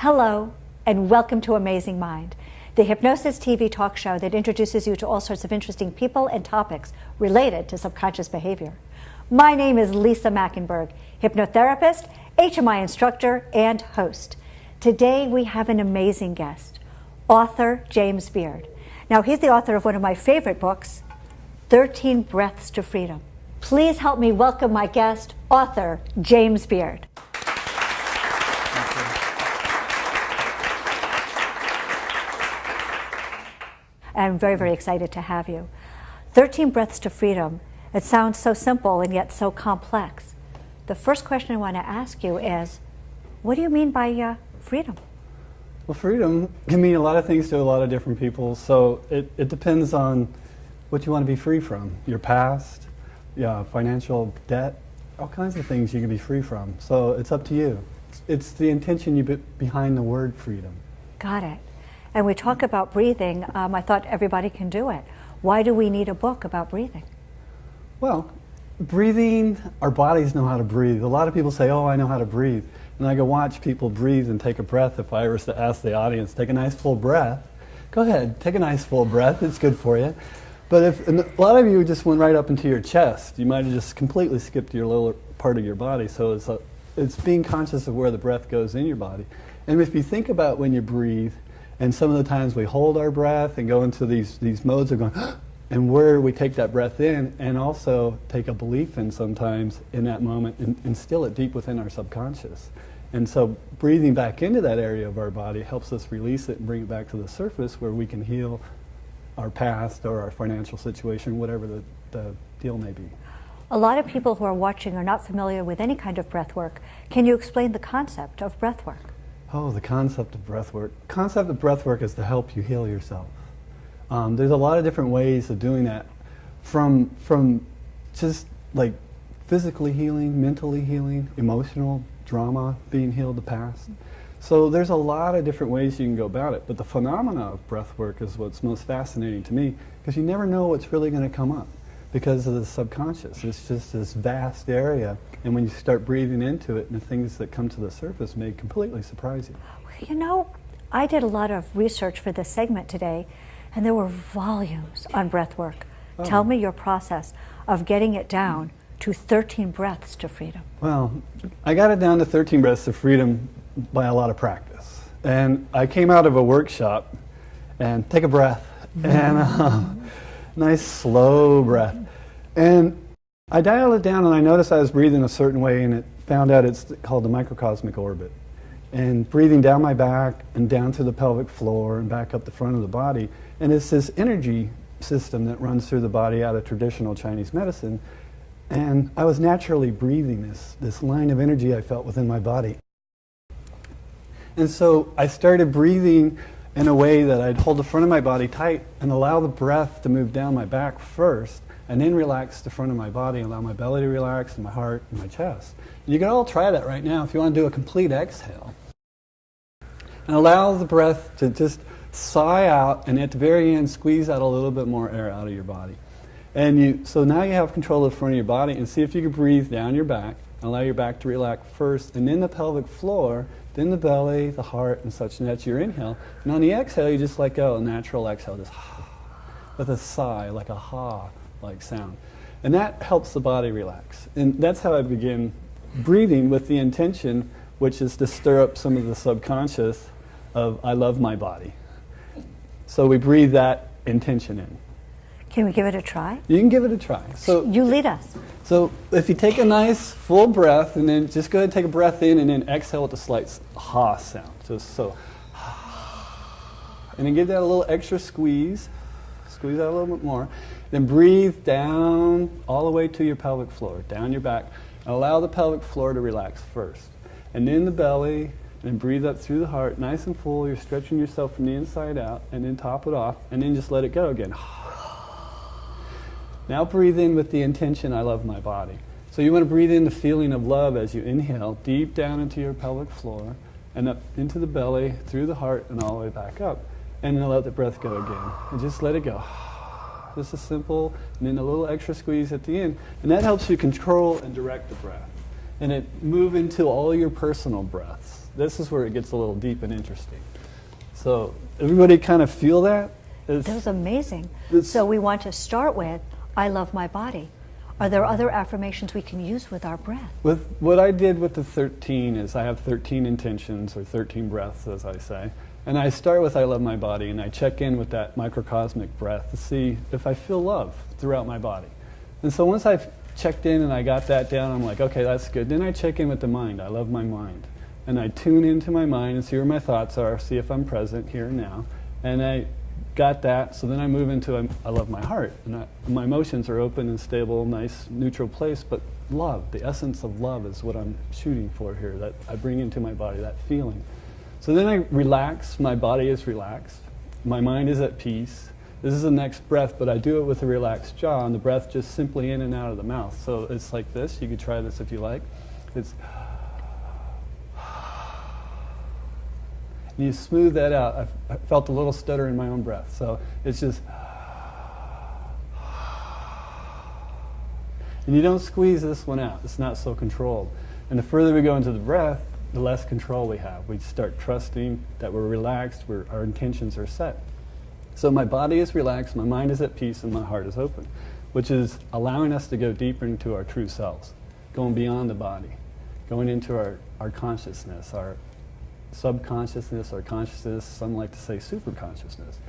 Hello, and welcome to Amazing Mind, the hypnosis TV talk show that introduces you to all sorts of interesting people and topics related to subconscious behavior. My name is Lisa Mackenberg, hypnotherapist, HMI instructor, and host. Today we have an amazing guest, author James Beard. Now, he's the author of one of my favorite books, 13 Breaths to Freedom. Please help me welcome my guest, author James Beard. I'm very, very excited to have you. 13 Breaths to Freedom. It sounds so simple and yet so complex. The first question I want to ask you is, what do you mean by freedom? Well, freedom can mean a lot of things to a lot of different people, so it depends on what you want to be free from. Your past, financial debt, all kinds of things you can be free from. So it's up to you. It's the intention behind the word freedom. Got it. And we talk about breathing. I thought everybody can do it. Why do we need a book about breathing? Well, breathing, our bodies know how to breathe. A lot of people say, oh, I know how to breathe. And I go watch people breathe and take a breath. If I was to ask the audience, take a nice full breath. Go ahead, take a nice full breath. It's good for you. But if a lot of you just went right up into your chest, you might have just completely skipped your lower part of your body. So it's being conscious of where the breath goes in your body. And if you think about when you breathe, and some of the times we hold our breath and go into these modes of going, and where we take that breath in and also take a belief in sometimes in that moment and instill it deep within our subconscious. And so breathing back into that area of our body helps us release it and bring it back to the surface where we can heal our past or our financial situation, whatever the deal may be. A lot of people who are watching are not familiar with any kind of breath work. Can you explain the concept of breath work? Oh, the concept of breath work. Concept of breath work is to help you heal yourself. There's a lot of different ways of doing that, from just like physically healing, mentally healing, emotional drama, being healed, the past. So there's a lot of different ways you can go about it, but the phenomena of breath work is what's most fascinating to me, because you never know what's really going to come up because of the subconscious. It's just this vast area, and when you start breathing into it, the things that come to the surface may completely surprise you. You know, I did a lot of research for this segment today, and there were volumes on breath work. Oh. Tell me your process of getting it down to 13 breaths to freedom. Well, I got it down to 13 breaths to freedom by a lot of practice. And I came out of a workshop, and take a breath, and nice slow breath. And I dialed it down, and I noticed I was breathing a certain way, and it found out it's called the microcosmic orbit. And breathing down my back and down to the pelvic floor and back up the front of the body. And it's this energy system that runs through the body out of traditional Chinese medicine. And I was naturally breathing this line of energy I felt within my body. And so I started breathing in a way that I'd hold the front of my body tight and allow the breath to move down my back first, and then relax the front of my body, allow my belly to relax, and my heart, and my chest. And you can all try that right now if you want to do a complete exhale. And allow the breath to just sigh out, and at the very end, squeeze out a little bit more air out of your body. And so now you have control of the front of your body, and see if you can breathe down your back, and allow your back to relax first, and then the pelvic floor, then the belly, the heart, and such, and that's your inhale. And on the exhale, you just let go, a natural exhale, just with a sigh, like a ha-like sound. And that helps the body relax. And that's how I begin breathing, with the intention, which is to stir up some of the subconscious of, I love my body. So we breathe that intention in. Can we give it a try? You can give it a try. So you lead us. So if you take a nice full breath, and then just go ahead and take a breath in, and then exhale with a slight ha sound. So, and then give that a little extra squeeze. Squeeze out a little bit more. Then breathe down all the way to your pelvic floor, down your back. And allow the pelvic floor to relax first. And then the belly, and breathe up through the heart, nice and full. You're stretching yourself from the inside out, and then top it off, and then just let it go again. Now breathe in with the intention, I love my body. So you want to breathe in the feeling of love as you inhale, deep down into your pelvic floor, and up into the belly, through the heart, and all the way back up. And then let the breath go again. And just let it go. Just a simple, and then a little extra squeeze at the end. And that helps you control and direct the breath. and it move into all your personal breaths. This is where it gets a little deep and interesting. So everybody kind of feel that? That was amazing. So we want to start with, I love my body. Are there other affirmations we can use with our breath? With what I did with the 13 is I have 13 intentions, or 13 breaths, as I say. And I start with I love my body, and I check in with that microcosmic breath to see if I feel love throughout my body. And so once I've checked in and I got that down, I'm like, okay, that's good. Then I check in with the mind. I love my mind. And I tune into my mind and see where my thoughts are, see if I'm present here and now. And I got that, so then I move into I love my heart. And my emotions are open and stable, nice, neutral place, but love, the essence of love is what I'm shooting for here, that I bring into my body, that feeling. So then I relax, my body is relaxed, my mind is at peace. This is the next breath, but I do it with a relaxed jaw, and the breath just simply in and out of the mouth. So it's like this, you could try this if you like. It's and you smooth that out. I felt a little stutter in my own breath. So it's just, and you don't squeeze this one out. It's not so controlled. And the further we go into the breath, the less control we have. We start trusting that we're relaxed, our intentions are set. So my body is relaxed, my mind is at peace, and my heart is open, which is allowing us to go deeper into our true selves, going beyond the body, going into our consciousness, our subconsciousness, our consciousness, some like to say super consciousness,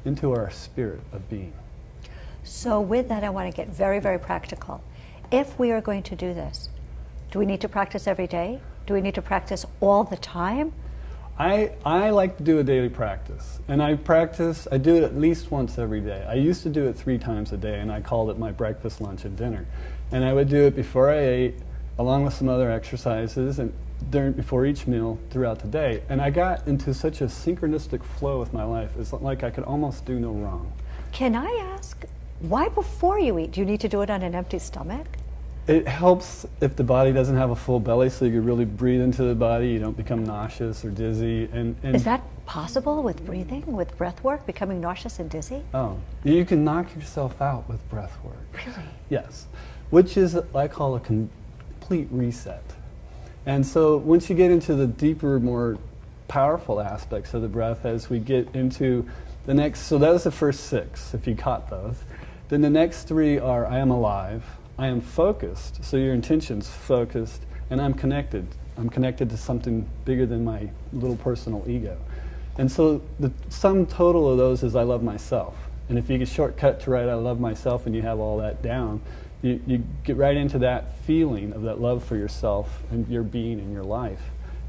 into our spirit of being. So with that, I want to get very, very practical. If we are going to do this, do we need to practice every day? Do we need to practice all the time? I like to do a daily practice, and I do it at least once every day. I used to do it 3 times a day, and I called it my breakfast, lunch, and dinner. And I would do it before I ate, along with some other exercises, and before each meal throughout the day. And I got into such a synchronistic flow with my life. It's like I could almost do no wrong. Can I ask, why before you eat? Do you need to do it on an empty stomach? It helps if the body doesn't have a full belly, so you can really breathe into the body. You don't become nauseous or dizzy. And is that possible with breathing, with breath work, becoming nauseous and dizzy? Oh, you can knock yourself out with breath work. Really? Yes, which is what I call a complete reset. And so once you get into the deeper, more powerful aspects of the breath, as we get into the next, so that was the first 6, if you caught those. Then the next 3 are I am alive, I am focused, so your intention's focused, and I'm connected. I'm connected to something bigger than my little personal ego. And so the sum total of those is I love myself. And if you get shortcut to write I love myself and you have all that down, you get right into that feeling of that love for yourself and your being and your life,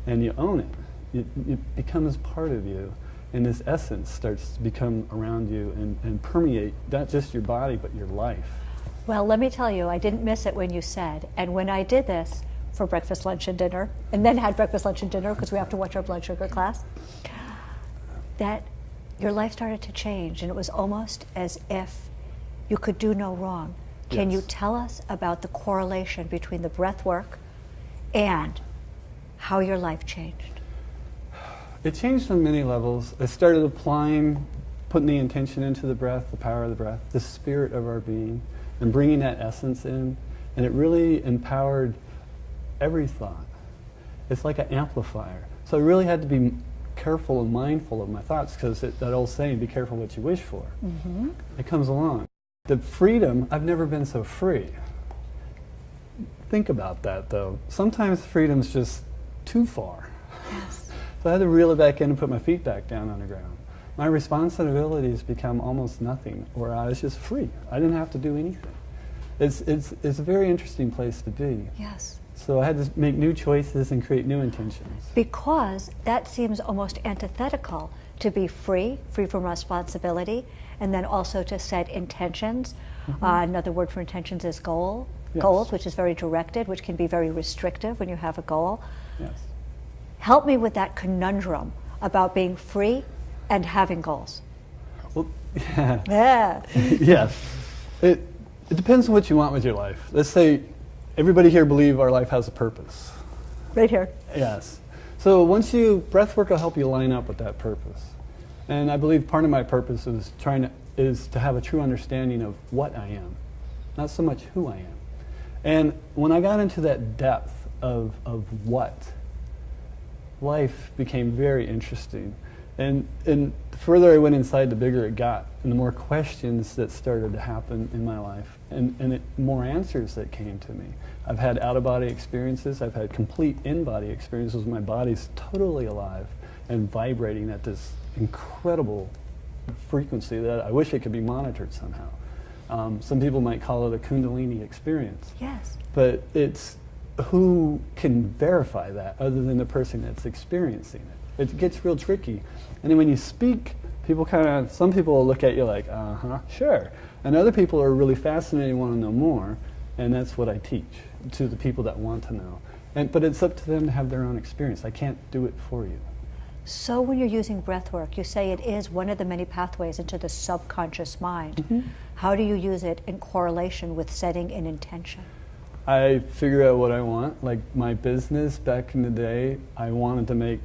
and you own it. It becomes part of you, and this essence starts to become around you and permeate not just your body but your life. Well, let me tell you, I didn't miss it when you said, and when I did this for breakfast, lunch, and dinner, and then had breakfast, lunch, and dinner because we have to watch our blood sugar class, that your life started to change, and it was almost as if you could do no wrong. Can you tell us about the correlation between the breath work and how your life changed? It changed on many levels. I started applying, putting the intention into the breath, the power of the breath, the spirit of our being, and bringing that essence in. And it really empowered every thought. It's like an amplifier. So I really had to be careful and mindful of my thoughts, because that old saying, be careful what you wish for. Mm-hmm. It comes along. The freedom, I've never been so free. Think about that, though. Sometimes freedom's just too far. Yes. So I had to reel it back in and put my feet back down on the ground. My responsibilities become almost nothing, or I was just free. I didn't have to do anything. It's a very interesting place to be. Yes. So I had to make new choices and create new intentions. Because that seems almost antithetical, to be free from responsibility, and then also to set intentions. Mm-hmm. Another word for intentions is goals, which is very directed, which can be very restrictive when you have a goal. Yes. Help me with that conundrum about being free and having goals. Well, yeah. Yeah. Yes. It depends on what you want with your life. Let's say everybody here believe our life has a purpose. Right here. Yes. So breath work will help you line up with that purpose. And I believe part of my purpose is to have a true understanding of what I am, not so much who I am. And when I got into that depth of what? Life became very interesting. And the further I went inside, the bigger it got, and the more questions that started to happen in my life, and more answers that came to me. I've had out-of-body experiences. I've had complete in-body experiences. My body's totally alive and vibrating at this incredible frequency that I wish it could be monitored somehow. Some people might call it a Kundalini experience. Yes. But it's who can verify that other than the person that's experiencing it? It gets real tricky. And then when you speak, some people will look at you like, sure. And other people are really fascinated and want to know more. And that's what I teach to the people that want to know. But it's up to them to have their own experience. I can't do it for you. So when you're using breath work, you say it is one of the many pathways into the subconscious mind. Mm-hmm. How do you use it in correlation with setting an intention? I figure out what I want. Like my business back in the day, I wanted to make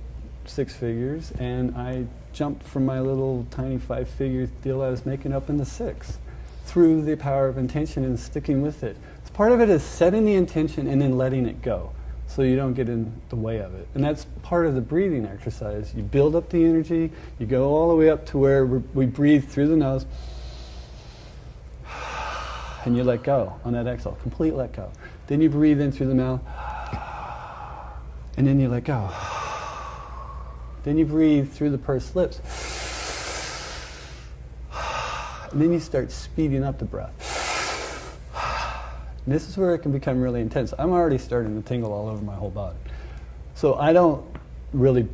6 figures, and I jumped from my little tiny 5-figure deal I was making up into 6 through the power of intention and sticking with it. So part of it is setting the intention and then letting it go so you don't get in the way of it. And that's part of the breathing exercise. You build up the energy, you go all the way up to where we breathe through the nose, and you let go on that exhale, complete let go. Then you breathe in through the mouth, and then you let go. Then you breathe through the pursed lips. And then you start speeding up the breath. And this is where it can become really intense. I'm already starting to tingle all over my whole body. So I don't really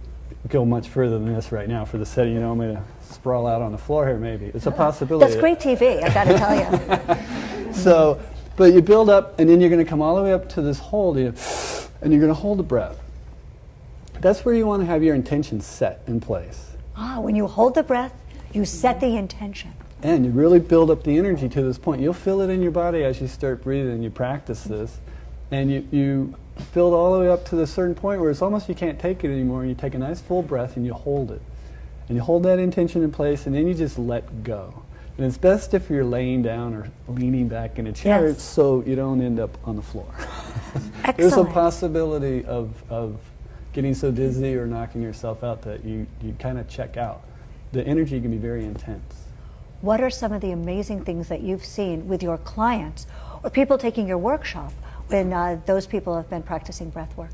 go much further than this right now for the setting. I'm going to sprawl out on the floor here maybe. It's a possibility. That's great TV, I got to tell you. So, but you build up, and then you're going to come all the way up to this hold, and you're going to hold the breath. That's where you want to have your intention set in place. When you hold the breath, you set the intention. And you really build up the energy to this point. You'll feel it in your body as you start breathing and you practice this. And you build all the way up to the certain point where it's almost you can't take it anymore, and you take a nice full breath and you hold it. And you hold that intention in place, and then you just let go. And it's best if you're laying down or leaning back in a chair, yes, so you don't end up on the floor. Excellent. There's a possibility of getting so dizzy or knocking yourself out that you kind of check out. The energy can be very intense. What are some of the amazing things that you've seen with your clients or people taking your workshop when those people have been practicing breath work?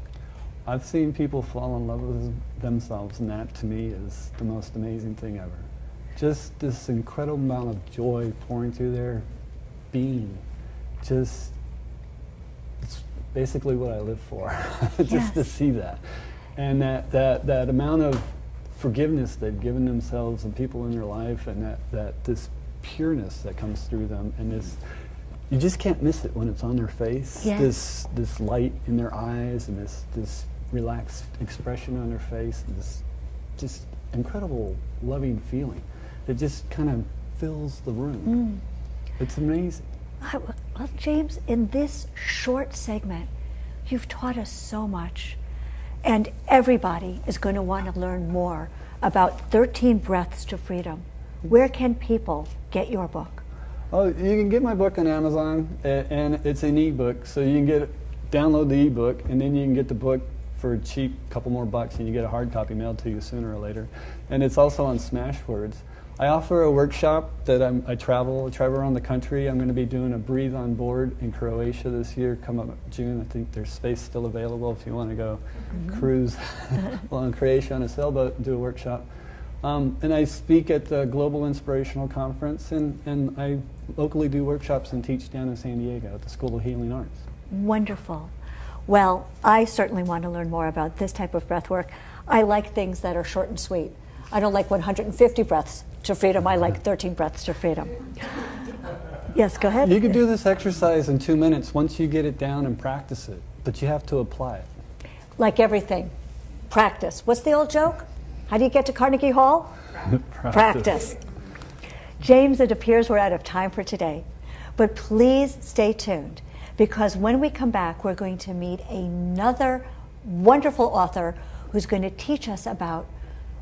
I've seen people fall in love with themselves, and that to me is the most amazing thing ever. Just this incredible amount of joy pouring through their being. It's basically what I live for, just to see that. And that amount of forgiveness they've given themselves and people in their life, and this pureness that comes through them, and this, you just can't miss it when it's on their face. Yes. This light in their eyes, and this relaxed expression on their face, and this just incredible loving feeling that just kind of fills the room. It's amazing. Well, James, in this short segment, you've taught us so much. And everybody is going to want to learn more about 13 Breaths to Freedom. Where can people get your book? Oh, you can get my book on Amazon, and it's an ebook, so you can download the ebook, and then you can get the book for cheap, a couple more bucks, and you get a hard copy mailed to you sooner or later. And it's also on Smashwords. I offer a workshop that I travel around the country. I'm going to be doing a Breathe on Board in Croatia this year, come up June. I think there's space still available if you want to go cruise along Croatia on a sailboat and do a workshop. And I speak at the Global Inspirational Conference, and I locally do workshops and teach down in San Diego at the School of Healing Arts. Wonderful. Well, I certainly want to learn more about this type of breath work. I like things that are short and sweet. I don't like 150 breaths to freedom. I like 13 breaths to freedom. Yes, go ahead. You can do this exercise in 2 minutes once you get it down and practice it, but you have to apply it. Like everything, practice. What's the old joke? How do you get to Carnegie Hall? Practice. James, it appears we're out of time for today, but please stay tuned, because when we come back, we're going to meet another wonderful author who's going to teach us about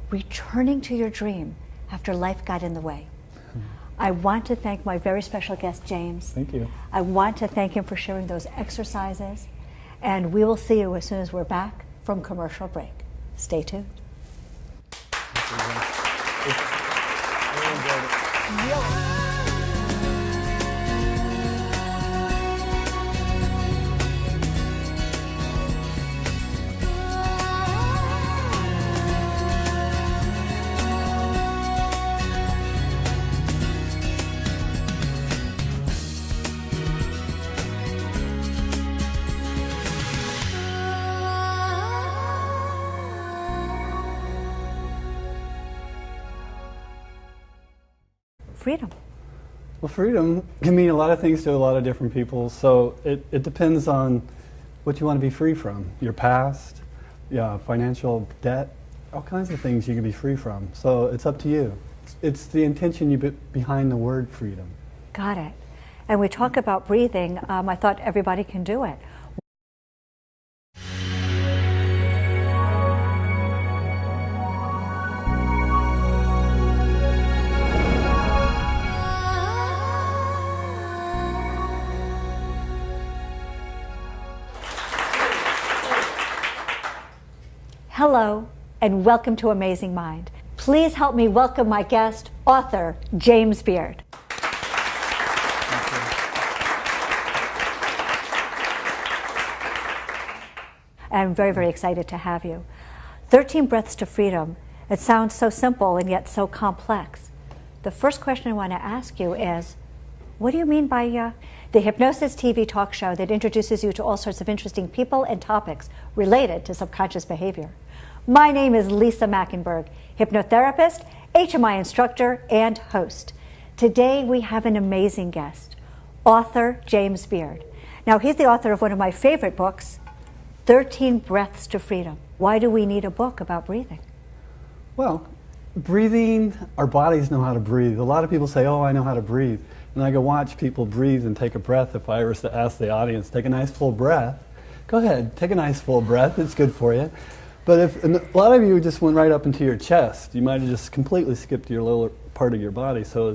returning to your dream after life got in the way. I want to thank my very special guest, James. Thank you. I want to thank him for sharing those exercises. And we will see you as soon as we're back from commercial break. Stay tuned. Freedom. Well, freedom can mean a lot of things to a lot of different people, so it depends on what you want to be free from. Your past, financial debt, all kinds of things you can be free from. So it's up to you. It's the intention behind the word freedom. Got it. And we talk about breathing. I thought everybody can do it. Hello, and welcome to Amazing Mind. Please help me welcome my guest, author James Beard. I'm very, very excited to have you. 13 Breaths to Freedom. It sounds so simple and yet so complex. The first question I want to ask you is, what do you mean by the Hypnosis TV talk show that introduces you to all sorts of interesting people and topics related to subconscious behavior? My name is Lisa Mackenberg, hypnotherapist, HMI instructor, and host. Today we have an amazing guest, author James Beard. Now he's the author of one of my favorite books, 13 Breaths to Freedom. Why do we need a book about breathing? Well, breathing, our bodies know how to breathe. A lot of people say, oh, I know how to breathe. And I can watch people breathe and take a breath. If I was to ask the audience, take a nice full breath, go ahead, take a nice full breath, it's good for you. But if a lot of you just went right up into your chest, you might have just completely skipped your lower part of your body. So